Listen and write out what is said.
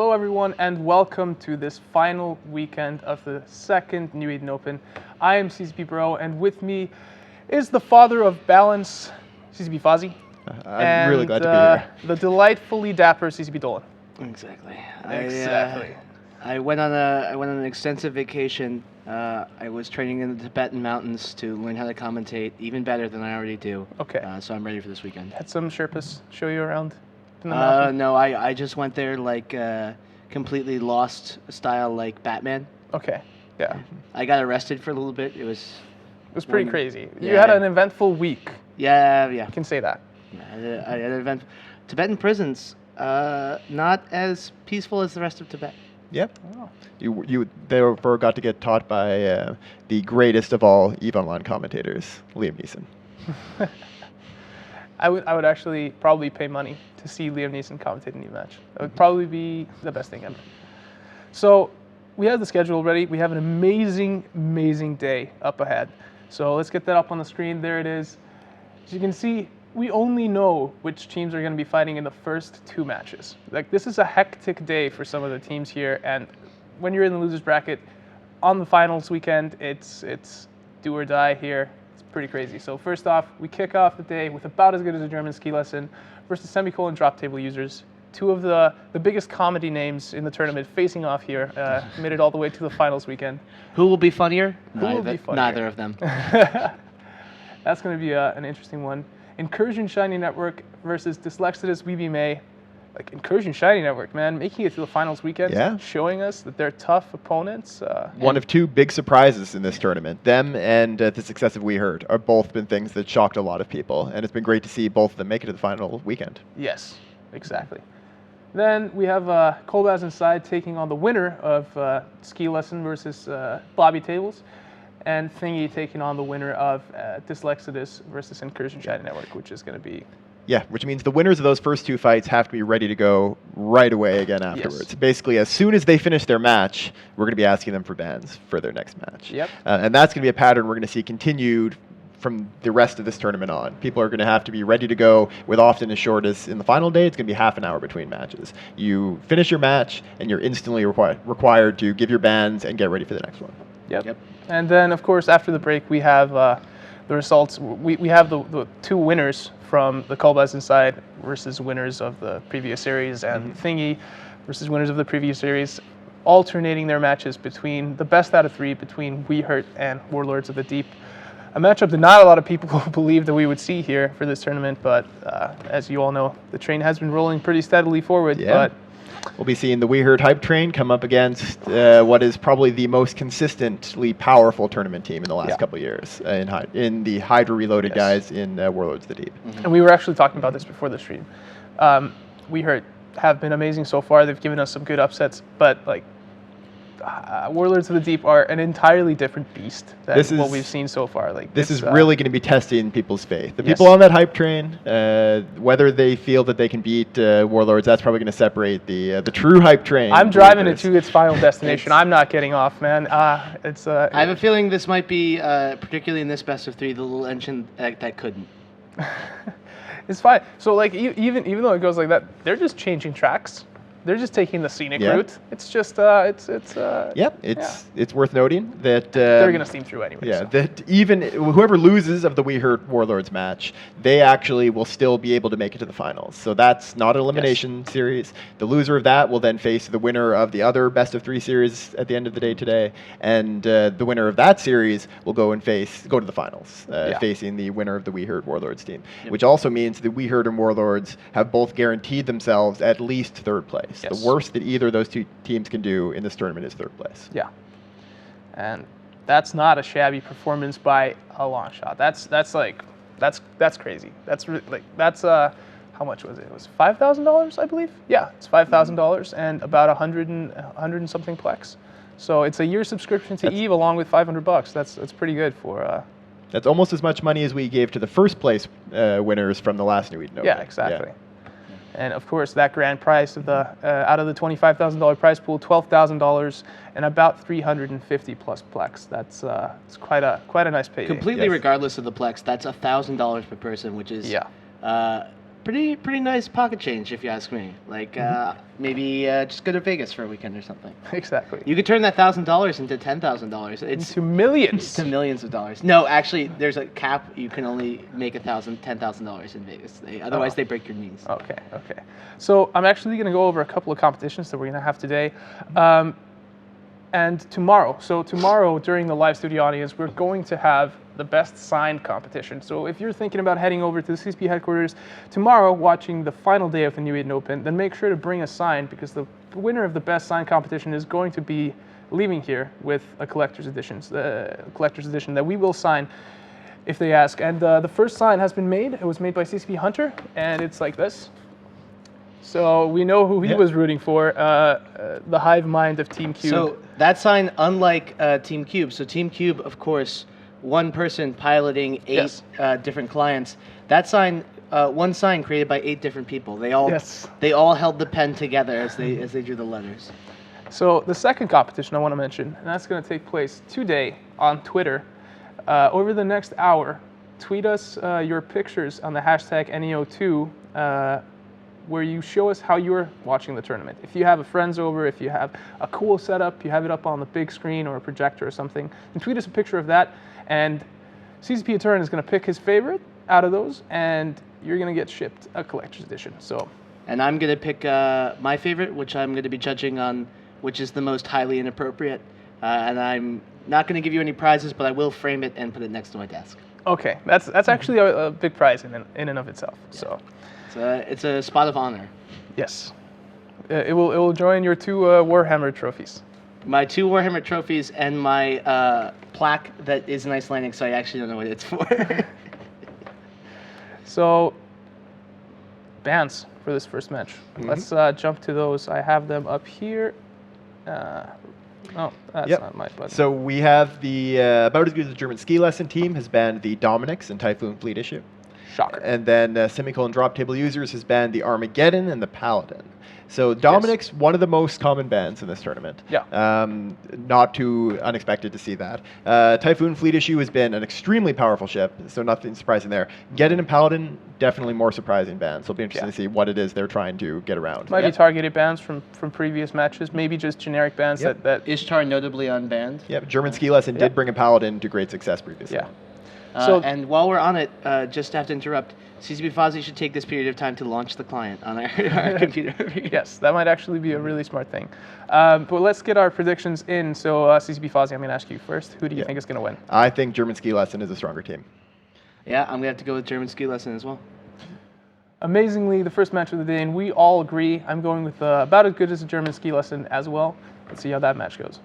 Hello, everyone, and welcome to this final weekend of the second NEO2 Open. I am CCP Bro, and with me is the father of balance, CCP Fozzie. I'm really glad to be here. The delightfully dapper CCP Dolan. Exactly. I I went on an extensive vacation. I was training in the Tibetan mountains to learn how to commentate even better than I already do. Okay. So I'm ready for this weekend. Had some Sherpas show you around in the mountain? No, I just went there like completely lost style like Batman. Okay. Yeah. I got arrested for a little bit. It was pretty crazy. You Yeah. had an eventful week. Yeah. I can say that. I had an event. Tibetan prisons, not as peaceful as the rest of Tibet. Yep. Oh. You therefore got to get taught by the greatest of all EVE Online commentators, Liam Neeson. I would actually probably pay money to see Liam Neeson commentate a new match. That would probably be the best thing ever. So we have the schedule ready. We have an amazing, amazing day up ahead. So let's get that up on the screen. There it is. As you can see, we only know which teams are going to be fighting in the first two matches. Like, this is a hectic day for some of the teams here, and when you're in the losers bracket on the finals weekend, it's do or die here. It's pretty crazy. So first off, we kick off the day with about as good as a German ski lesson versus semicolon drop table users. Two of the biggest comedy names in the tournament facing off here, made it all the way to the finals weekend. Who will be funnier? Who will be funnier? Neither of them. That's going to be an interesting one. Incursion Shiny Network versus Dyslexidus May. Like, Incursion Shiny Network, man, making it to the finals weekend, Yeah. showing us that they're tough opponents. One of two big surprises in this tournament. Them and the success of We Heard are both been things that shocked a lot of people, and it's been great to see both of them make it to the final weekend. Yes, exactly. Then we have Kolbaz Inside taking on the winner of Ski Lesson versus Blobby Tables, and Thingy taking on the winner of Dyslexidus versus Incursion Shiny Network, which is going to be... Yeah, which means the winners of those first two fights have to be ready to go right away again afterwards. Yes. Basically, as soon as they finish their match, we're going to be asking them for bans for their next match. Yep. And that's going to be a pattern we're going to see continued from the rest of this tournament on. People are going to have to be ready to go with often as short as in the final day, it's going to be half an hour between matches. You finish your match, and you're instantly required to give your bans and get ready for the next one. Yep. And then, of course, after the break, we have the results. We have the two winners from the Kolbaz Inside versus winners of the previous series, and Thingy versus winners of the previous series, alternating their matches between the best out of three between We Hurt and Warlords of the Deep. A matchup that not a lot of people believed that we would see here for this tournament, but as you all know, the train has been rolling pretty steadily forward. Yeah. But we'll be seeing the We Heard Hype Train come up against what is probably the most consistently powerful tournament team in the last couple of years in the Hydra Reloaded guys in Warlords of the Deep. And we were actually talking about this before the stream. We Heard have been amazing so far. They've given us some good upsets, but like Warlords of the Deep are an entirely different beast than what we've seen so far. Like, this is really going to be testing people's faith. The Yes. people on that hype train, whether they feel that they can beat Warlords, that's probably going to separate the true hype train. I'm driving it to its final destination. I'm not getting off, man. I have a feeling this might be, particularly in this best of three, the little engine that couldn't. It's fine. So, like, even though it goes like that, they're just changing tracks. They're just taking the scenic route. It's just it's worth noting that they're gonna steam through anyway. Yeah, so. that even whoever loses of the We Heard Warlords match, they actually will still be able to make it to the finals. So that's not an elimination series. The loser of that will then face the winner of the other best of three series at the end of the day today, and the winner of that series will go to the finals, facing the winner of the We Heard Warlords team. Yep. Which also means the We Heard and Warlords have both guaranteed themselves at least third place. Yes. The worst that either of those two teams can do in this tournament is third place. Yeah, and that's not a shabby performance by a long shot. That's crazy. That's how much was it? It was $5,000, I believe. Yeah, it's $5,000 and about 100 and something plex. So it's a year subscription to EVE along with $500. That's pretty good for. That's almost as much money as we gave to the first place winners from the last NEO2 Open. Yeah, exactly. Yeah. And of course, that grand prize of the out of the $25,000 prize pool, $12,000 and about 350 plus plex. That's it's quite a nice payday. Completely regardless of the plex, that's $1,000 per person, which is pretty nice pocket change, if you ask me. Like maybe just go to Vegas for a weekend or something. Exactly. You could turn that $1,000 into $10,000. It's Into millions. to millions of dollars. No, actually, there's a cap. You can only make $10,000 in Vegas. Otherwise, they break your knees. Okay. So I'm actually going to go over a couple of competitions that we're going to have today. And tomorrow. So tomorrow during the live studio audience, we're going to have the best sign competition. So if you're thinking about heading over to the CSP headquarters tomorrow, watching the final day of the NEO2 Open, then make sure to bring a sign, because the winner of the best sign competition is going to be leaving here with a collector's edition that we will sign if they ask. And the first sign has been made. It was made by CSP Hunter, and it's like this. So we know who he was rooting for, the hive mind of Team Cube. So that sign, unlike Team Cube, so Team Cube, of course, one person piloting 8 different clients. That sign, one sign created by 8 different people. They all held the pen together as they drew the letters. So the second competition I want to mention, and that's going to take place today on Twitter. Over the next hour, tweet us your pictures on the hashtag NEO2. Where you show us how you're watching the tournament. If you have a friends over, if you have a cool setup, you have it up on the big screen or a projector or something, then tweet us a picture of that, and CSP Etern is going to pick his favorite out of those, and you're going to get shipped a collector's edition. So, and I'm going to pick my favorite, which I'm going to be judging on, which is the most highly inappropriate, and I'm not going to give you any prizes, but I will frame it and put it next to my desk. Okay, that's actually a big prize in and of itself. Yeah. So. It's a spot of honor. Yes. It will join your 2 Warhammer trophies. My 2 Warhammer trophies and my plaque that is in Icelandic, so I actually don't know what it's for. So, bans for this first match. Let's jump to those. I have them up here. Oh, that's not my button. So we have the About as Good as the German Ski Lesson team has banned the Dominix and Typhoon Fleet issue. Shocker. And then Semicolon Drop Table Users has banned the Armageddon and the Paladin. So Dominic's one of the most common bans in this tournament. Yeah. Not too unexpected to see that. Typhoon Fleet Issue has been an extremely powerful ship, so nothing surprising there. Geddon and Paladin, definitely more surprising bans. So it'll be interesting to see what it is they're trying to get around. Might be targeted bans from previous matches, maybe just generic bans that Ishtar notably unbanned. Yep, German Ski Lesson did bring a Paladin to great success previously. Yeah. And while we're on it, just have to interrupt. CCP Fozzie should take this period of time to launch the client on our computer. Yes, that might actually be a really smart thing. But let's get our predictions in. So CCP Fozzie, I'm going to ask you first. Who do you think is going to win? I think German Ski Lesson is a stronger team. Yeah, I'm going to have to go with German Ski Lesson as well. Amazingly, the first match of the day, and we all agree. I'm going with About as Good as a German Ski Lesson as well. Let's see how that match goes.